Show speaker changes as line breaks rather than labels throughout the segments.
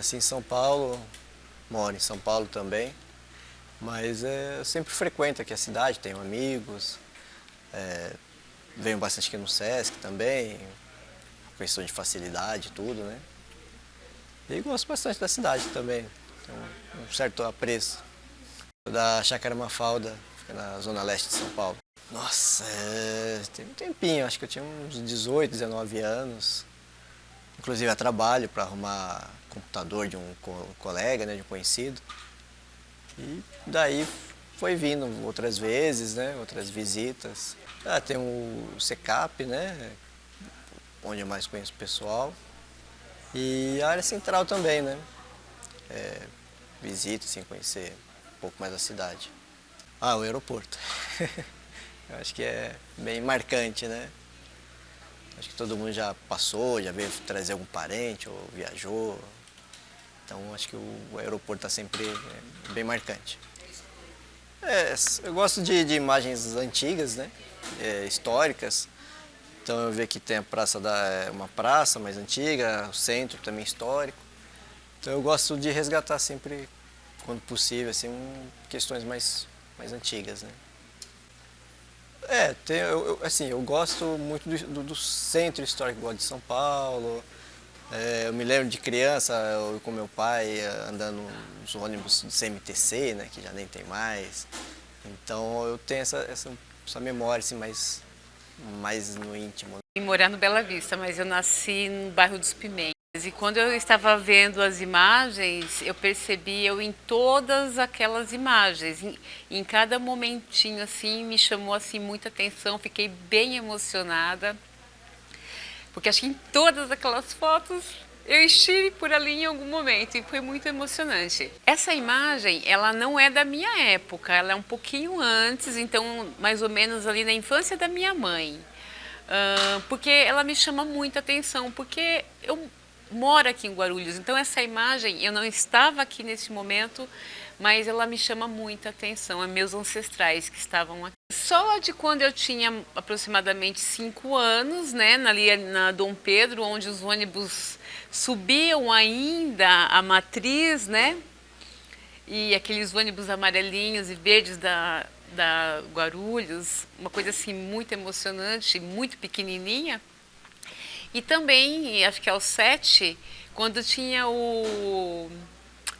nasci em São Paulo, moro em São Paulo também, mas eu sempre frequento aqui a cidade, tenho amigos, venho bastante aqui no Sesc também, questão de facilidade e tudo, né? E gosto bastante da cidade também, tenho um certo apreço. Da Chácara Mafalda, fica na zona leste de São Paulo. Nossa, tem um tempinho, acho que eu tinha uns 18, 19 anos. Inclusive a trabalho para arrumar computador de um colega, né, de um conhecido. E daí foi vindo outras vezes, né, outras visitas. Tem o Secap, né, onde eu mais conheço o pessoal. E a área central também, né, visita, assim, conhecer um pouco mais da cidade. O aeroporto. Eu acho que é bem marcante, né? Acho que todo mundo já passou, já veio trazer algum parente ou viajou. Então acho que o aeroporto está sempre bem marcante. Eu gosto de imagens antigas, né? Históricas. Então eu vejo que tem a uma praça mais antiga, o centro também histórico. Então eu gosto de resgatar sempre, quando possível, assim, questões mais antigas, né? Eu gosto muito do centro histórico de São Paulo. Eu me lembro de criança, eu com meu pai andando nos ônibus do CMTC, né, que já nem tem mais. Então eu tenho essa memória assim, mais no íntimo.
E morar no Bela Vista, mas eu nasci no bairro dos Pimentas. E quando eu estava vendo as imagens, eu percebi em todas aquelas imagens, em cada momentinho assim, me chamou assim muita atenção, fiquei bem emocionada, porque acho que em todas aquelas fotos eu estive por ali em algum momento e foi muito emocionante. Essa imagem, ela não é da minha época, ela é um pouquinho antes, então mais ou menos ali na infância da minha mãe. Porque ela me chama muita atenção, porque eu moro aqui em Guarulhos, então essa imagem, eu não estava aqui nesse momento, mas ela me chama muita atenção, é meus ancestrais que estavam aqui. Só de quando eu tinha aproximadamente 5 anos, né, ali na Dom Pedro, onde os ônibus subiam ainda a matriz, né, e aqueles ônibus amarelinhos e verdes da Guarulhos, uma coisa assim muito emocionante, muito pequenininha. E também, acho que aos 7, quando tinha o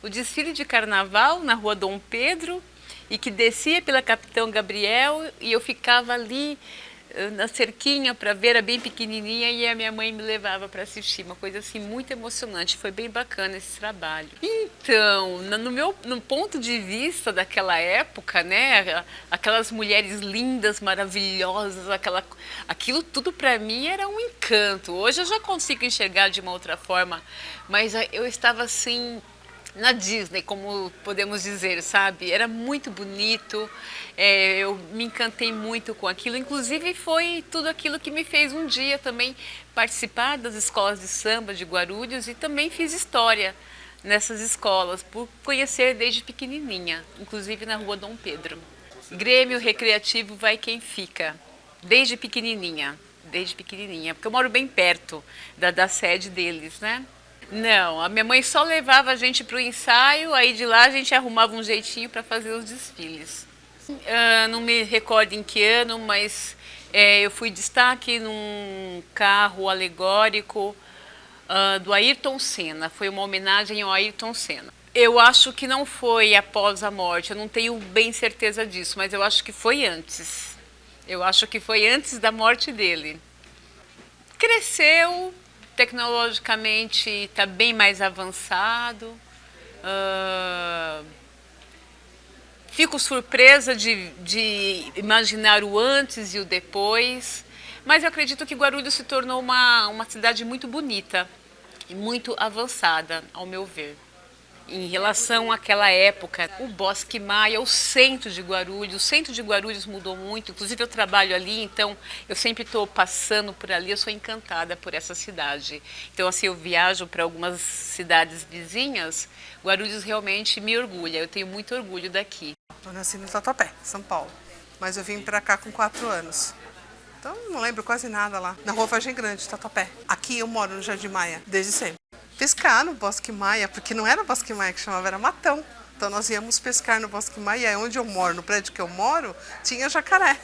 desfile de carnaval na rua Dom Pedro, e que descia pela Capitão Gabriel, e eu ficava ali na cerquinha para ver, era bem pequenininha, e a minha mãe me levava para assistir, uma coisa assim muito emocionante, foi bem bacana esse trabalho. Então, no ponto de vista daquela época, né, aquelas mulheres lindas, maravilhosas, aquilo tudo para mim era um encanto. Hoje eu já consigo enxergar de uma outra forma, mas eu estava assim na Disney, como podemos dizer, sabe? Era muito bonito, eu me encantei muito com aquilo, inclusive foi tudo aquilo que me fez um dia também participar das escolas de samba de Guarulhos e também fiz história nessas escolas, por conhecer desde pequenininha, inclusive na rua Dom Pedro. Grêmio Recreativo Vai Quem Fica, desde pequenininha, porque eu moro bem perto da sede deles, né? Não, a minha mãe só levava a gente para o ensaio, aí de lá a gente arrumava um jeitinho para fazer os desfiles. Não me recordo em que ano, mas eu fui destaque num carro alegórico do Ayrton Senna, foi uma homenagem ao Ayrton Senna. Eu acho que não foi após a morte, eu não tenho bem certeza disso, mas eu acho que foi antes. Eu acho que foi antes da morte dele. Cresceu, tecnologicamente está bem mais avançado. Fico surpresa de imaginar o antes e o depois, mas eu acredito que Guarulhos se tornou uma cidade muito bonita e muito avançada, ao meu ver. Em relação àquela época, o Bosque Maia, o centro de Guarulhos mudou muito, inclusive eu trabalho ali, então eu sempre estou passando por ali, eu sou encantada por essa cidade. Então assim, eu viajo para algumas cidades vizinhas, Guarulhos realmente me orgulha, eu tenho muito orgulho daqui.
Eu nasci no Tatuapé, São Paulo, mas eu vim para cá com 4 anos. Então não lembro quase nada lá, na Rua Vargem Grande, Tatuapé. Aqui eu moro no Jardim Maia, desde sempre. pescar no Bosque Maia, porque não era Bosque Maia que chamava, era Matão. Então nós íamos pescar no Bosque Maia, e onde eu moro, no prédio que eu moro, tinha jacaré.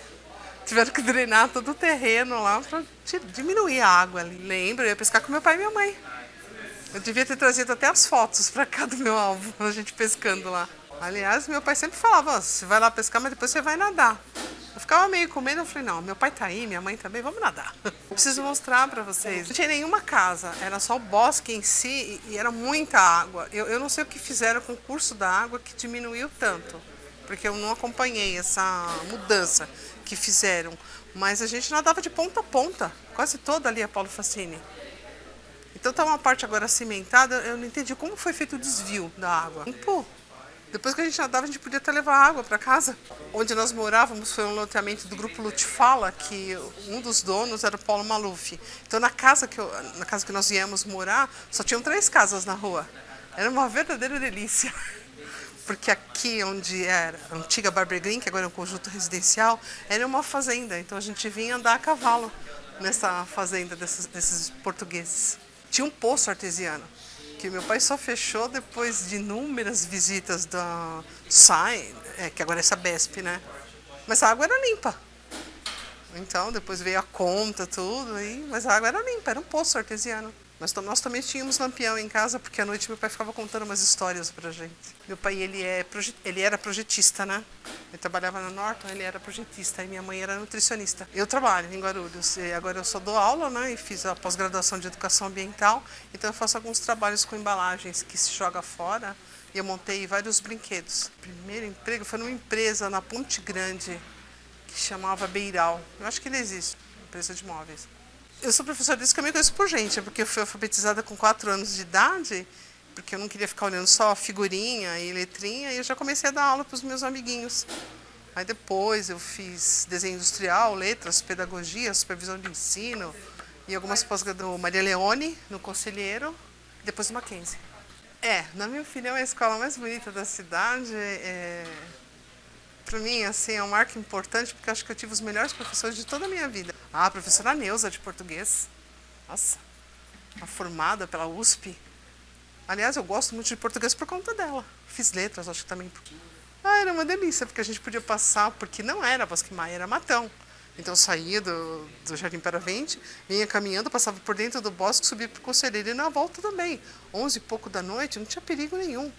Tiveram que drenar todo o terreno lá para diminuir a água ali. Lembro, eu ia pescar com meu pai e minha mãe. Eu devia ter trazido até as fotos para cá do meu alvo, a gente pescando lá. Aliás, meu pai sempre falava, você vai lá pescar, mas depois você vai nadar. Eu ficava meio com medo, eu falei, não, meu pai tá aí, minha mãe também, vamos nadar. Eu preciso mostrar para vocês. Não tinha nenhuma casa, era só o bosque em si e era muita água. Eu não sei o que fizeram com o curso da água que diminuiu tanto, porque eu não acompanhei essa mudança que fizeram. Mas a gente nadava de ponta a ponta, quase toda ali a Paulo Facini. Então tá uma parte agora cimentada, eu não entendi como foi feito o desvio da água. Pô, depois que a gente nadava, a gente podia até levar água para casa. Onde nós morávamos foi um loteamento do grupo Lutifala, que um dos donos era o Paulo Maluf. Então na casa que nós viemos morar, só tinham 3 casas na rua. Era uma verdadeira delícia. Porque aqui onde era a antiga Barber Green, que agora é um conjunto residencial, era uma fazenda. Então a gente vinha andar a cavalo nessa fazenda desses portugueses. Tinha um poço artesiano, que meu pai só fechou depois de inúmeras visitas da SAI, que agora é Sabesp, né? Mas a água era limpa. Então, depois veio a conta, tudo, mas a água era limpa, era um poço artesiano. Mas nós também tínhamos lampião em casa, porque à noite meu pai ficava contando umas histórias pra gente. Meu pai, ele era projetista, né? Ele trabalhava na Norton, ele era projetista, e minha mãe era nutricionista. Eu trabalho em Guarulhos, e agora eu só dou aula, né? E fiz a pós-graduação de educação ambiental, então eu faço alguns trabalhos com embalagens que se joga fora, e eu montei vários brinquedos. O primeiro emprego foi numa empresa na Ponte Grande, que chamava Beiral. Eu acho que ele existe, empresa de móveis. Eu sou professora disso que eu me conheço por gente, porque eu fui alfabetizada com 4 anos de idade, porque eu não queria ficar olhando só figurinha e letrinha, e eu já comecei a dar aula para os meus amiguinhos. Aí depois eu fiz desenho industrial, letras, pedagogia, supervisão de ensino, e algumas pós-graduações, Maria Leone, no Conselheiro, e depois no Mackenzie. Na minha opinião, a escola mais bonita da cidade para mim, assim, é um marco importante, porque eu acho que eu tive os melhores professores de toda a minha vida. A professora Neuza, de português. Nossa, uma formada pela USP. Aliás, eu gosto muito de português por conta dela. Fiz letras, acho que também. Era uma delícia, porque a gente podia passar, porque não era Bosque Maia, era Matão. Então eu saía do Jardim Paravente, vinha caminhando, passava por dentro do bosque, subia para o Conselheiro e na volta também. 11 e pouco da noite, não tinha perigo nenhum.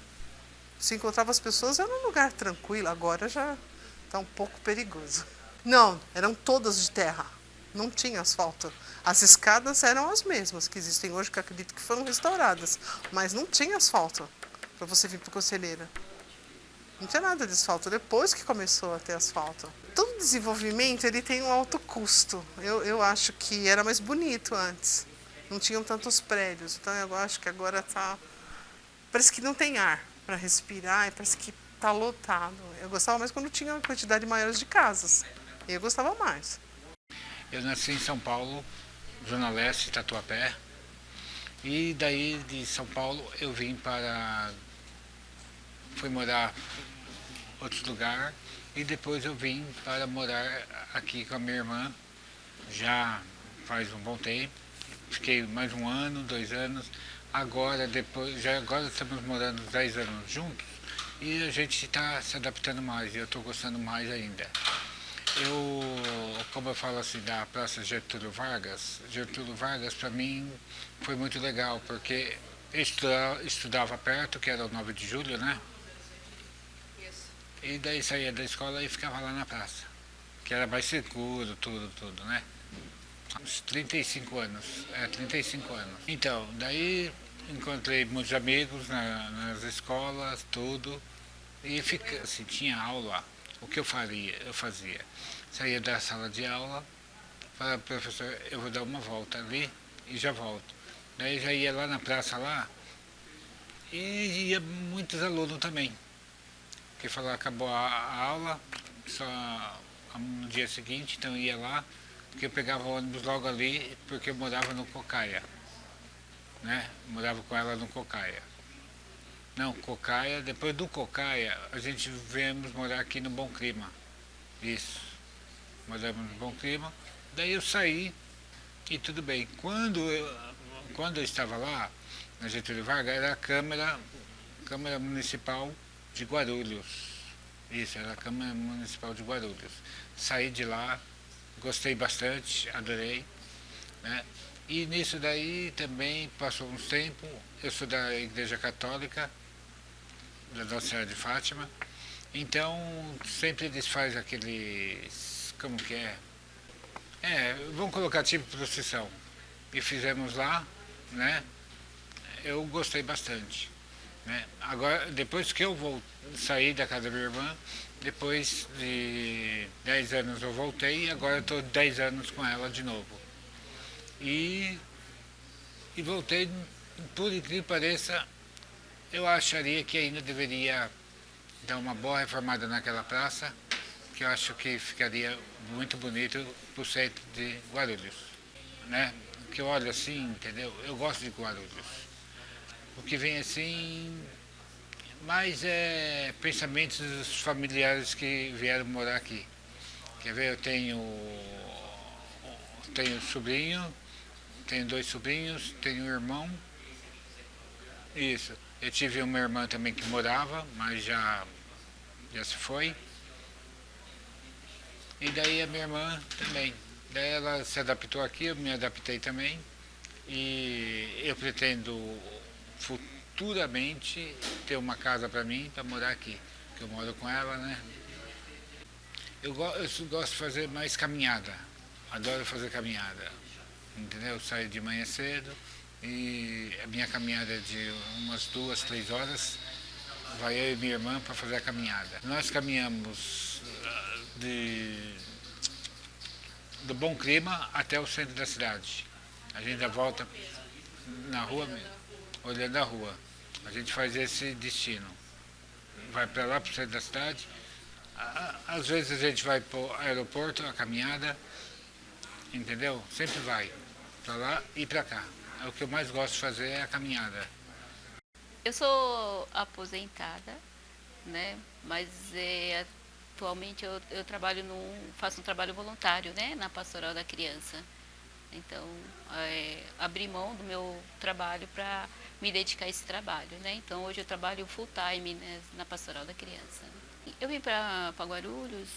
Se encontrava as pessoas, era um lugar tranquilo, agora já está um pouco perigoso. Não, eram todas de terra, não tinha asfalto. As escadas eram as mesmas que existem hoje, que eu acredito que foram restauradas, mas não tinha asfalto para você vir para o Conselheiro. Não tinha nada de asfalto, depois que começou a ter asfalto. Todo desenvolvimento ele tem um alto custo. Eu acho que era mais bonito antes, não tinham tantos prédios, então eu acho que agora parece que não tem ar para respirar e parece que está lotado. Eu gostava mais quando tinha uma quantidade maior de casas. Eu gostava mais.
Eu nasci em São Paulo, Zona Leste, Tatuapé. E daí de São Paulo eu fui morar em outro lugar e depois eu vim para morar aqui com a minha irmã, já faz um bom tempo. Fiquei mais 1 ano, 2 anos. Agora estamos morando 10 anos juntos e a gente está se adaptando mais e eu estou gostando mais ainda. Como eu falo assim, da Praça Getúlio Vargas para mim foi muito legal, porque eu estudava perto, que era o 9 de julho, né? E daí saía da escola e ficava lá na praça, que era mais seguro, tudo, né? Uns 35 anos, 35 anos. Então, daí encontrei muitos amigos nas escolas, tudo, e assim, tinha aula. O que eu fazia? Saía da sala de aula, falava, professor, eu vou dar uma volta ali e já volto. Daí já ia lá na praça lá, e ia muitos alunos também, que falaram, acabou a aula, só no dia seguinte, então ia lá, porque eu pegava o ônibus logo ali, porque eu morava no Cocaia, né? Morava com ela no Cocaia. Não, Cocaia, depois do Cocaia, a gente viemos morar aqui no Bom Clima. Isso, moramos no Bom Clima. Daí eu saí e tudo bem. Quando eu estava lá, na Getúlio Vargas, era a Câmara Municipal de Guarulhos. Isso, era a Câmara Municipal de Guarulhos. Saí de lá, gostei bastante, adorei, né? E nisso daí também passou uns tempos, eu sou da Igreja Católica, da Nossa Senhora de Fátima, então sempre eles fazem aqueles, como que é? Vamos colocar tipo procissão. E fizemos lá, né? Eu gostei bastante, né? Agora, depois que eu saí da casa da minha irmã, depois de 10 anos eu voltei e agora estou 10 anos com ela de novo. E voltei, por incrível que pareça, eu acharia que ainda deveria dar uma boa reformada naquela praça, que eu acho que ficaria muito bonito para o centro de Guarulhos, né? Que eu olho assim, entendeu? Eu gosto de Guarulhos. O que vem assim, mais é pensamentos dos familiares que vieram morar aqui. Quer ver? Eu tenho sobrinho, tenho 2 sobrinhos, tenho um irmão. Isso. Eu tive uma irmã também que morava, mas já se foi. E daí a minha irmã também. Daí ela se adaptou aqui, eu me adaptei também. E eu pretendo futuramente ter uma casa para mim, para morar aqui. Porque eu moro com ela, né? Eu gosto de fazer mais caminhada. Adoro fazer caminhada. Entendeu? Eu saio de manhã cedo e a minha caminhada é de umas 2, 3 horas. Vai eu e minha irmã para fazer a caminhada. Nós caminhamos do Bom Clima até o centro da cidade. A gente dá volta na rua mesmo, olhando a rua. A gente faz esse destino. Vai para lá, para o centro da cidade. Às vezes a gente vai para o aeroporto, a caminhada, entendeu? Sempre vai para lá e para cá. O que eu mais gosto de fazer é a caminhada.
Eu sou aposentada, né? Mas atualmente eu trabalho faço um trabalho voluntário, né? Na Pastoral da Criança. Então, abri mão do meu trabalho para me dedicar a esse trabalho, né? Então, hoje eu trabalho full time, né, na Pastoral da Criança. Eu vim para Guarulhos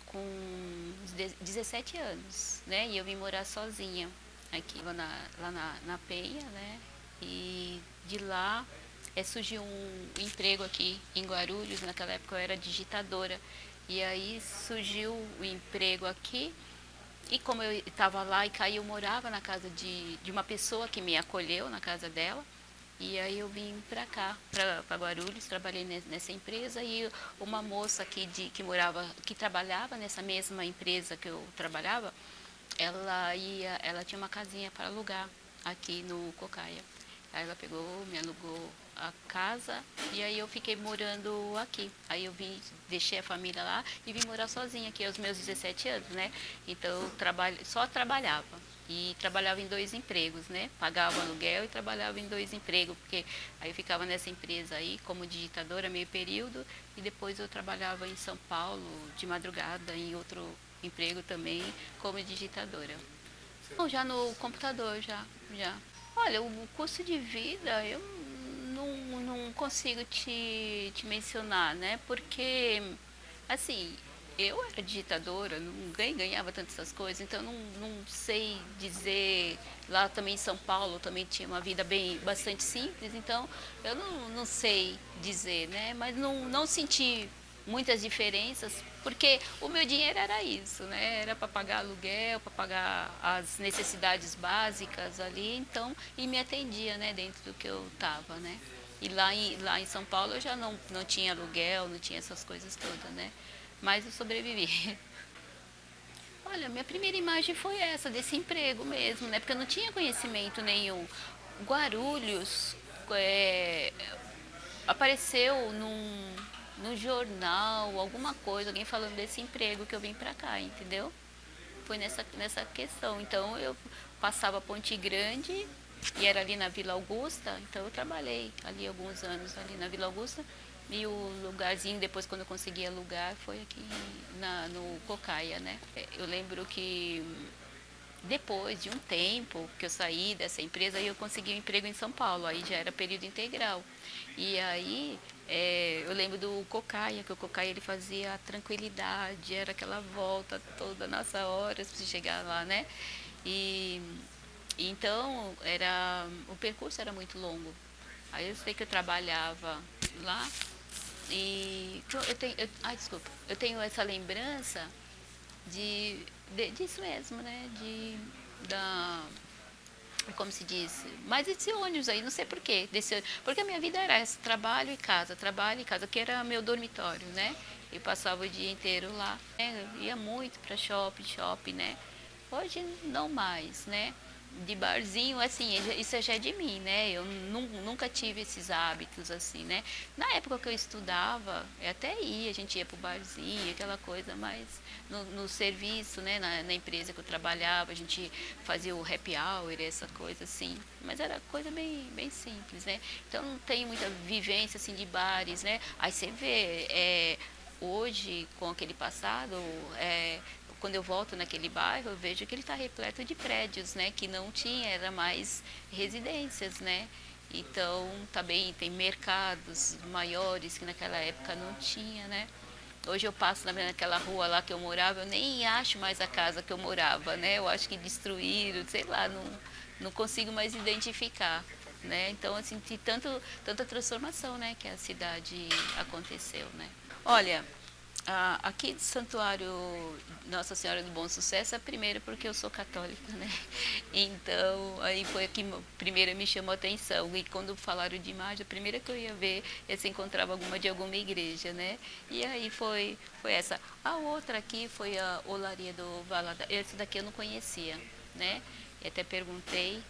com 17 anos, né? E eu vim morar sozinha aqui, lá na Penha, né? E de lá surgiu um emprego aqui em Guarulhos. Naquela época eu era digitadora. E aí surgiu o emprego aqui. E como eu estava lá e caí, eu morava na casa de uma pessoa que me acolheu, na casa dela. E aí eu vim para cá, para Guarulhos, trabalhei nessa empresa. E uma moça aqui que trabalhava nessa mesma empresa que eu trabalhava, ela tinha uma casinha para alugar aqui no Cocaia. Aí ela pegou, me alugou a casa e aí eu fiquei morando aqui. Aí eu deixei a família lá e vim morar sozinha aqui aos meus 17 anos, né? Então eu só trabalhava. E trabalhava em 2 empregos, né? Pagava aluguel e trabalhava em 2 empregos, porque aí eu ficava nessa empresa aí como digitadora meio período e depois eu trabalhava em São Paulo de madrugada em outro emprego também como digitadora. Bom, já no computador, já. Olha, o custo de vida eu não consigo te mencionar, né? Porque, assim, eu era digitadora, não ganhava tantas essas coisas, então não sei dizer. Lá também em São Paulo também tinha uma vida bastante simples, então eu não sei dizer, né? Mas não senti muitas diferenças, porque o meu dinheiro era isso, né? Era para pagar aluguel, para pagar as necessidades básicas ali, então, e me atendia, né, dentro do que eu estava, né? E lá em São Paulo eu já não tinha aluguel, não tinha essas coisas todas, né? Mas eu sobrevivi. Olha, minha primeira imagem foi essa, desse emprego mesmo, né? Porque eu não tinha conhecimento nenhum. Guarulhos apareceu num jornal, alguma coisa, alguém falando desse emprego que eu vim pra cá, entendeu? Foi nessa questão. Então eu passava a Ponte Grande e era ali na Vila Augusta, então eu trabalhei ali alguns anos ali na Vila Augusta. E o lugarzinho, depois quando eu consegui alugar, foi aqui no Cocaia, né? Eu lembro que Depois de um tempo que eu saí dessa empresa, aí eu consegui um emprego em São Paulo, aí já era período integral. E aí eu lembro do Cocaia, que o Cocaia ele fazia a tranquilidade, era aquela volta toda nas horas para chegar lá, né? E então o percurso era muito longo. Aí eu sei que eu trabalhava lá e desculpa, eu tenho essa lembrança disso mesmo, né? Como se diz, mas esse ônibus aí, não sei porquê, porque a minha vida era essa, trabalho e casa, que era meu dormitório, né? E passava o dia inteiro lá, né? Eu ia muito para shopping, né? Hoje não mais, né? De barzinho, assim, isso já é de mim, né? Eu nunca tive esses hábitos, assim, né? Na época que eu estudava, eu até ia, a gente ia pro barzinho, aquela coisa, mas no serviço, né? Na empresa que eu trabalhava, a gente fazia o happy hour, essa coisa, assim. Mas era coisa bem simples, né? Então não tem muita vivência, assim, de bares, né? Aí você vê, hoje, com aquele passado, quando eu volto naquele bairro, eu vejo que ele está repleto de prédios, né? Que não tinha, era mais residências, né? Então, também tem mercados maiores que naquela época não tinha, né? Hoje eu passo naquela rua lá que eu morava, eu nem acho mais a casa que eu morava, né? Eu acho que destruíram, sei lá, não consigo mais identificar, né? Então, assim, tem tanta transformação, né? Que a cidade aconteceu, né? Olha, aqui do Santuário Nossa Senhora do Bom Sucesso, a primeira porque eu sou católica, né? Então, aí foi a que primeiro me chamou a atenção. E quando falaram de imagem, a primeira que eu ia ver é se encontrava alguma de alguma igreja, né? E aí foi essa. A outra aqui foi a Olaria do Valadares. Essa daqui eu não conhecia, né? E até perguntei,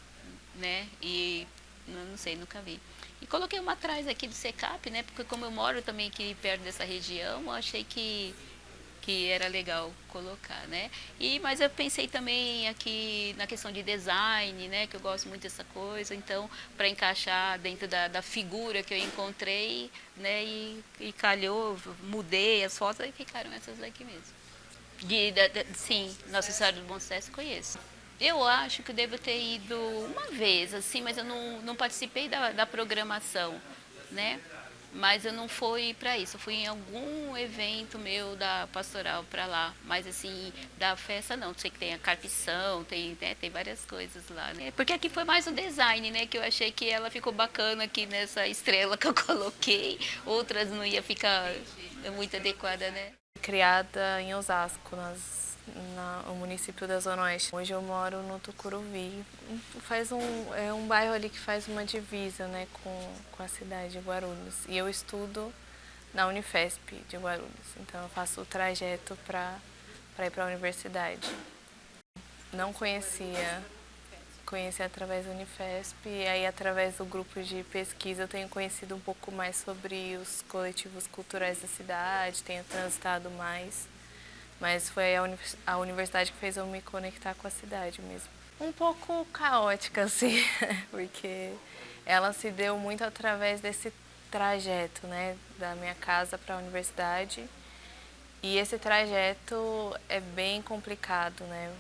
né? E não sei, nunca vi. E coloquei uma atrás aqui do Secap, né? Porque como eu moro também aqui perto dessa região, eu achei que era legal colocar, né? Mas eu pensei também aqui na questão de design, né? Que eu gosto muito dessa coisa. Então, para encaixar dentro da figura que eu encontrei, né? E calhou, mudei as fotos e ficaram essas daqui mesmo. Sim, Nossa Senhora do Bom Sucesso conheço. Eu acho que eu devo ter ido uma vez, assim, mas eu não participei da programação, né? Mas eu não fui para isso, eu fui em algum evento meu da pastoral para lá, mas assim, da festa não, sei que tem a carpição, né, tem várias coisas lá, né? Porque aqui foi mais o design, né, que eu achei que ela ficou bacana aqui nessa estrela que eu coloquei, outras não ia ficar muito adequada, né?
Criada em Osasco, no município da Zona Oeste. Hoje eu moro no Tucuruvi. É um bairro ali que faz uma divisa, né, com a cidade de Guarulhos. E eu estudo na Unifesp de Guarulhos. Então eu faço o trajeto para ir para a universidade. Não conheci através da Unifesp, e aí através do grupo de pesquisa eu tenho conhecido um pouco mais sobre os coletivos culturais da cidade, tenho transitado mais, mas foi a universidade que fez eu me conectar com a cidade mesmo. Um pouco caótica, assim, porque ela se deu muito através desse trajeto, né, da minha casa para a universidade, e esse trajeto é bem complicado, né?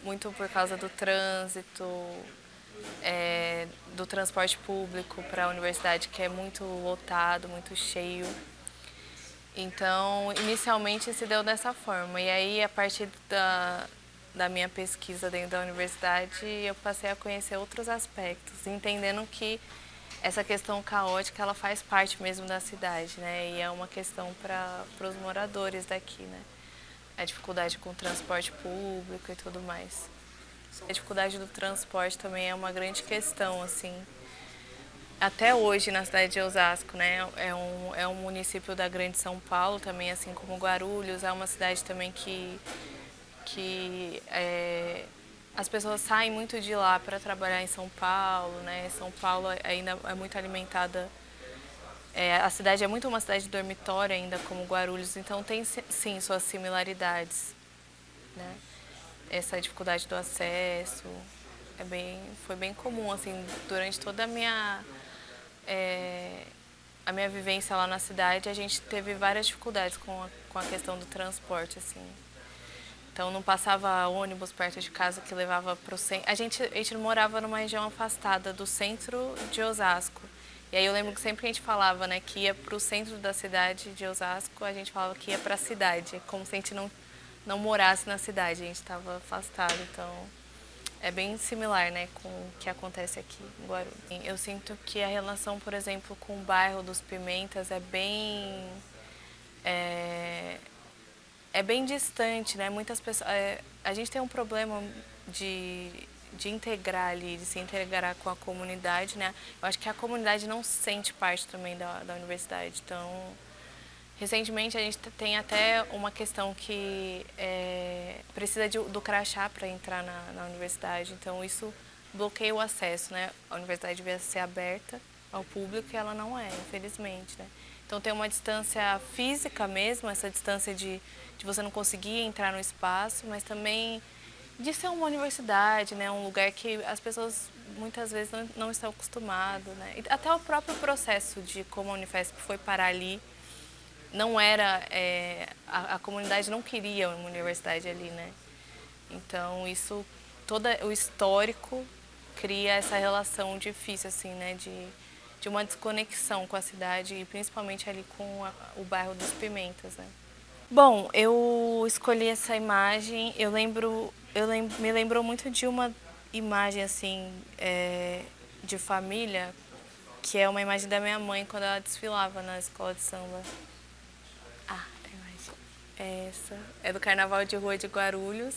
Muito por causa do trânsito, do transporte público para a universidade, que é muito lotado, muito cheio. Então, inicialmente se deu dessa forma. E aí, a partir da minha pesquisa dentro da universidade, eu passei a conhecer outros aspectos, entendendo que essa questão caótica, ela faz parte mesmo da cidade, né? E é uma questão para os moradores daqui, né? A dificuldade com o transporte público e tudo mais. A dificuldade do transporte também é uma grande questão, assim. Até hoje, na cidade de Osasco, né, é um município da Grande São Paulo, também assim como Guarulhos, é uma cidade também que as pessoas saem muito de lá para trabalhar em São Paulo, né? São Paulo ainda é muito alimentada. A cidade é muito uma cidade de dormitório ainda, como Guarulhos, então tem sim suas similaridades, né? Essa dificuldade do acesso foi bem comum, assim, durante toda a minha vivência lá na cidade, a gente teve várias dificuldades com a questão do transporte, assim. Então não passava ônibus perto de casa que levava para o centro. A gente morava numa região afastada do centro de Osasco. E aí eu lembro que sempre que a gente falava, né, que ia para o centro da cidade de Osasco, a gente falava que ia para a cidade, como se a gente não morasse na cidade, a gente estava afastado. Então é bem similar, né, com o que acontece aqui em Guarulhos. Eu sinto que a relação, por exemplo, com o bairro dos Pimentas é bem distante, né? Muitas pessoas, a gente tem um problema de integrar ali, de se integrar com a comunidade, né? Eu acho que a comunidade não se sente parte também da universidade. Então, recentemente a gente tem até uma questão que precisa do crachá para entrar na universidade. Então, isso bloqueia o acesso, né? A universidade devia ser aberta ao público e ela não é, infelizmente, né? Então tem uma distância física mesmo, essa distância de você não conseguir entrar no espaço, mas também de ser uma universidade, né? Um lugar que as pessoas muitas vezes não estão acostumadas, né? E até o próprio processo de como a Unifesp foi parar ali, não era, a comunidade não queria uma universidade ali, né? Então isso, todo o histórico cria essa relação difícil, assim, né? De uma desconexão com a cidade e principalmente ali com o bairro dos Pimentas, né? Bom, eu escolhi essa imagem, me lembrou muito de uma imagem assim de família, que é uma imagem da minha mãe quando ela desfilava na escola de samba. A imagem é essa, é do Carnaval de Rua de Guarulhos.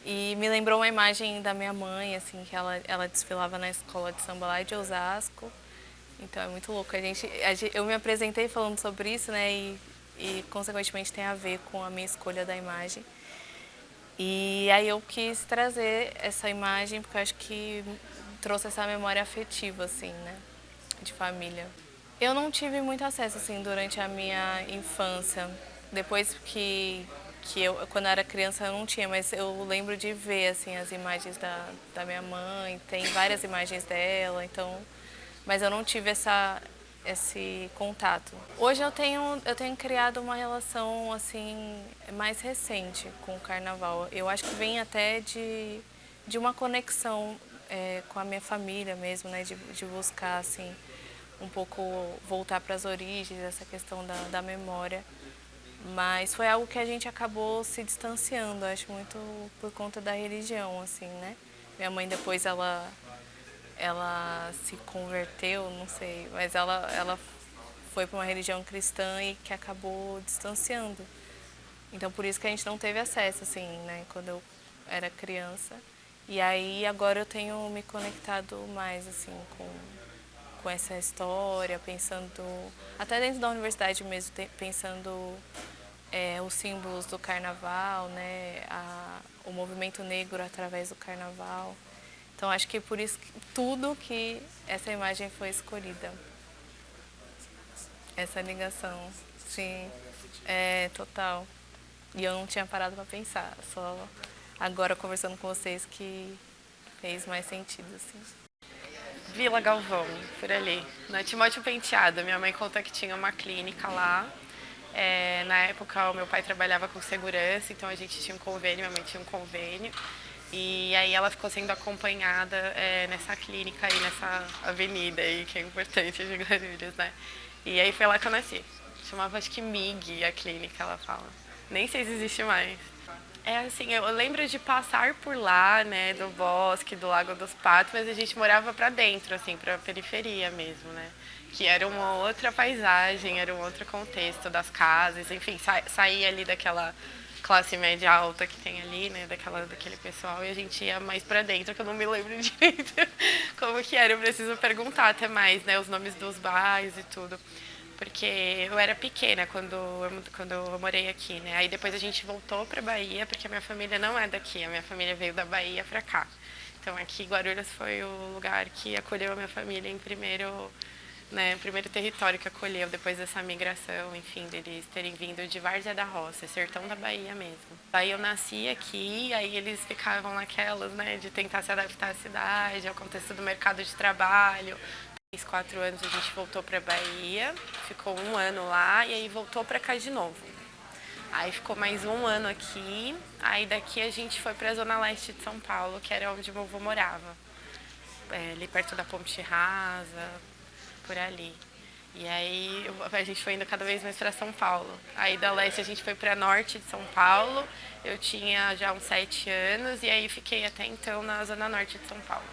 E me lembrou uma imagem da minha mãe, assim, que ela desfilava na escola de samba lá de Osasco. Então é muito louco. Eu me apresentei falando sobre isso, né? E consequentemente tem a ver com a minha escolha da imagem. E aí eu quis trazer essa imagem porque eu acho que trouxe essa memória afetiva, assim, né? De família. Eu não tive muito acesso, assim, durante a minha infância. Depois quando eu era criança eu não tinha, mas eu lembro de ver, assim, as imagens da minha mãe. Tem várias imagens dela, então... Mas eu não tive esse contato. Hoje eu tenho criado uma relação assim mais recente com o carnaval. Eu acho que vem até de uma conexão com a minha família mesmo, né? De buscar assim um pouco voltar para as origens, essa questão da memória. Mas foi algo que a gente acabou se distanciando, acho muito por conta da religião, assim, né? Minha mãe depois ela se converteu, não sei, mas ela foi para uma religião cristã e que acabou distanciando. Então, por isso que a gente não teve acesso, assim, né, quando eu era criança. E aí, agora eu tenho me conectado mais, assim, com essa história, pensando, até dentro da universidade mesmo, pensando os símbolos do carnaval, né, o movimento negro através do carnaval. Então, acho que por isso tudo que essa imagem foi escolhida. Essa ligação, sim, total. E eu não tinha parado para pensar, só agora conversando com vocês que fez mais sentido, assim.
Vila Galvão, por ali, na Timóteo Penteado. Minha mãe conta que tinha uma clínica lá. Na época, o meu pai trabalhava com segurança, então a gente tinha um convênio, minha mãe tinha um convênio. E aí ela ficou sendo acompanhada nessa clínica aí, nessa avenida aí, que é importante de Guarulhos, né? E aí foi lá que eu nasci. Chamava, acho que MIG, a clínica, ela fala. Nem sei se existe mais. Assim, eu lembro de passar por lá, né, do bosque, do Lago dos Patos, mas a gente morava pra dentro, assim, pra periferia mesmo, né? Que era uma outra paisagem, era um outro contexto das casas, enfim, saía ali daquela classe média alta que tem ali, né, daquele pessoal, e a gente ia mais pra dentro, que eu não me lembro direito como que era, eu preciso perguntar até mais, né, os nomes dos bairros e tudo, porque eu era pequena quando eu morei aqui, né, aí depois a gente voltou pra Bahia, porque a minha família não é daqui, a minha família veio da Bahia pra cá, então aqui Guarulhos foi o lugar que acolheu a minha família em primeiro, né, o primeiro território que acolheu depois dessa migração, enfim, deles terem vindo de Várzea da Roça, sertão da Bahia mesmo. Aí eu nasci aqui, aí eles ficavam naquelas, né, de tentar se adaptar à cidade, ao contexto do mercado de trabalho. 3, 4 anos a gente voltou para a Bahia, ficou 1 ano lá e aí voltou para cá de novo. Aí ficou mais um ano aqui, aí daqui a gente foi para a Zona Leste de São Paulo, que era onde meu avô morava. Ali perto da Ponte Rasa, por ali. E aí a gente foi indo cada vez mais para São Paulo. Aí da Leste a gente foi para Norte de São Paulo, eu tinha já uns 7 anos, e aí fiquei até então na Zona Norte de São Paulo.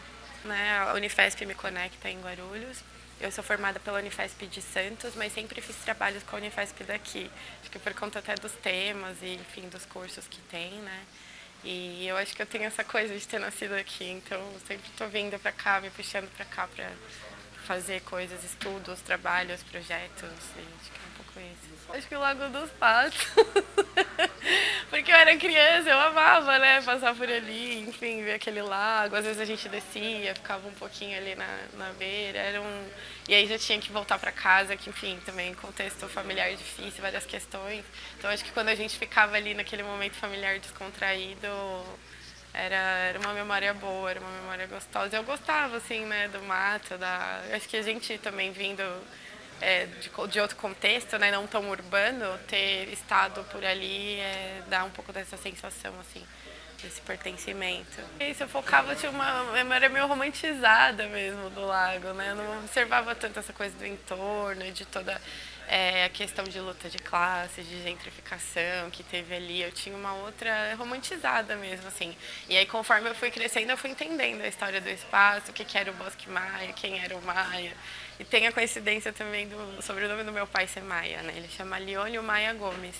Né? A Unifesp me conecta em Guarulhos. Eu sou formada pela Unifesp de Santos, mas sempre fiz trabalhos com a Unifesp daqui. Acho que por conta até dos temas e, enfim, dos cursos que tem, né? E eu acho que eu tenho essa coisa de ter nascido aqui, então eu sempre estou vindo para cá, me puxando para cá para fazer coisas, estudos, trabalhos, projetos, e acho que é um pouco isso. Acho que o Lago dos Patos, porque eu era criança, eu amava, né, passar por ali, enfim, ver aquele lago, às vezes a gente descia, ficava um pouquinho ali na beira, e aí já tinha que voltar para casa, que enfim, também contexto familiar difícil, várias questões, então acho que quando a gente ficava ali naquele momento familiar descontraído, era uma memória boa, era uma memória gostosa. Eu gostava, assim, né, do mato, acho que a gente também vindo de outro contexto, né, não tão urbano, ter estado por ali dá um pouco dessa sensação, assim, desse pertencimento. E isso, eu focava, tinha uma memória meio romantizada mesmo do lago, né, eu não observava tanto essa coisa do entorno, de toda a questão de luta de classes, de gentrificação que teve ali, eu tinha uma outra romantizada mesmo, assim. E aí, conforme eu fui crescendo, eu fui entendendo a história do espaço, o que era o Bosque Maia, quem era o Maia. E tem a coincidência também do sobrenome do meu pai ser Maia, né? Ele chama Leônio Maia Gomes.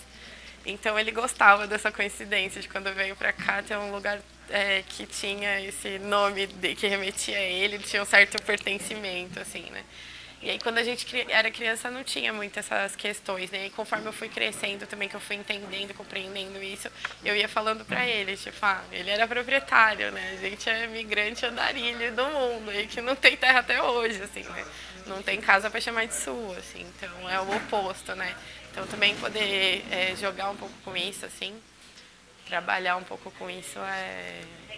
Então, ele gostava dessa coincidência de quando veio para cá ter um lugar que tinha esse nome que remetia a ele, tinha um certo pertencimento, assim, né? E aí, quando a gente era criança, não tinha muito essas questões, né? E conforme eu fui crescendo também, que eu fui entendendo, compreendendo isso, eu ia falando pra ele, tipo, ele era proprietário, né? A gente é migrante andarilho do mundo, e que não tem terra até hoje, assim, né? Não tem casa pra chamar de sua, assim, então é o oposto, né? Então, também poder jogar um pouco com isso, assim, trabalhar um pouco com isso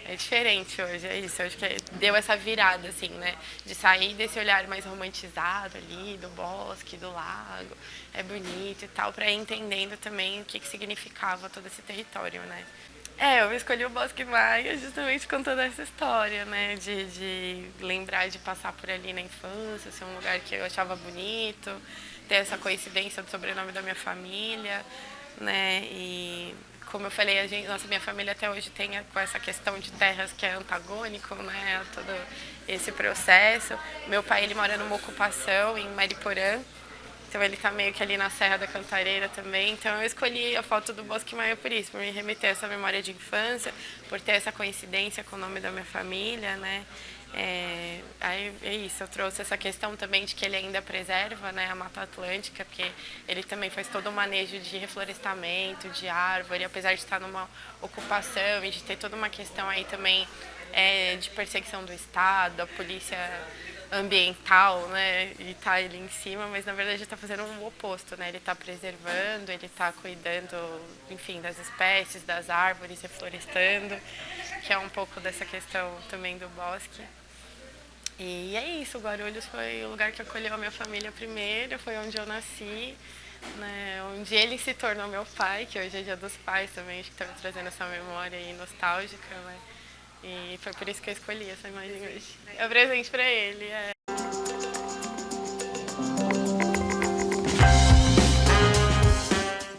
é diferente hoje, é isso. Eu acho que deu essa virada, assim, né? De sair desse olhar mais romantizado ali, do bosque, do lago, é bonito e tal, para ir entendendo também o que significava todo esse território, né? Eu escolhi o Bosque Maia justamente contando essa história, né? De lembrar de passar por ali na infância, ser um lugar que eu achava bonito, ter essa coincidência do sobrenome da minha família, né? E como eu falei, minha família até hoje tem com essa questão de terras que é antagônico, né, a todo esse processo. Meu pai, ele mora numa ocupação em Mariporã, então ele está meio que ali na Serra da Cantareira também. Então eu escolhi a foto do Bosque Maia por isso, por me remeter a essa memória de infância, por ter essa coincidência com o nome da minha família, né. Aí é isso, eu trouxe essa questão também de que ele ainda preserva, né, a Mata Atlântica, porque ele também faz todo o manejo de reflorestamento, de árvore, apesar de estar numa ocupação e de ter toda uma questão aí também de perseguição do Estado, a polícia ambiental, né, e tá ele em cima, mas na verdade ele está fazendo o oposto, né, ele está preservando, ele está cuidando, enfim, das espécies, das árvores, reflorestando, que é um pouco dessa questão também do bosque. E é isso, Guarulhos foi o lugar que acolheu a minha família primeiro, foi onde eu nasci, né, onde ele se tornou meu pai, que hoje é Dia dos Pais também, acho que está me trazendo essa memória aí nostálgica, né, e foi por isso que eu escolhi essa imagem hoje. É um presente para ele,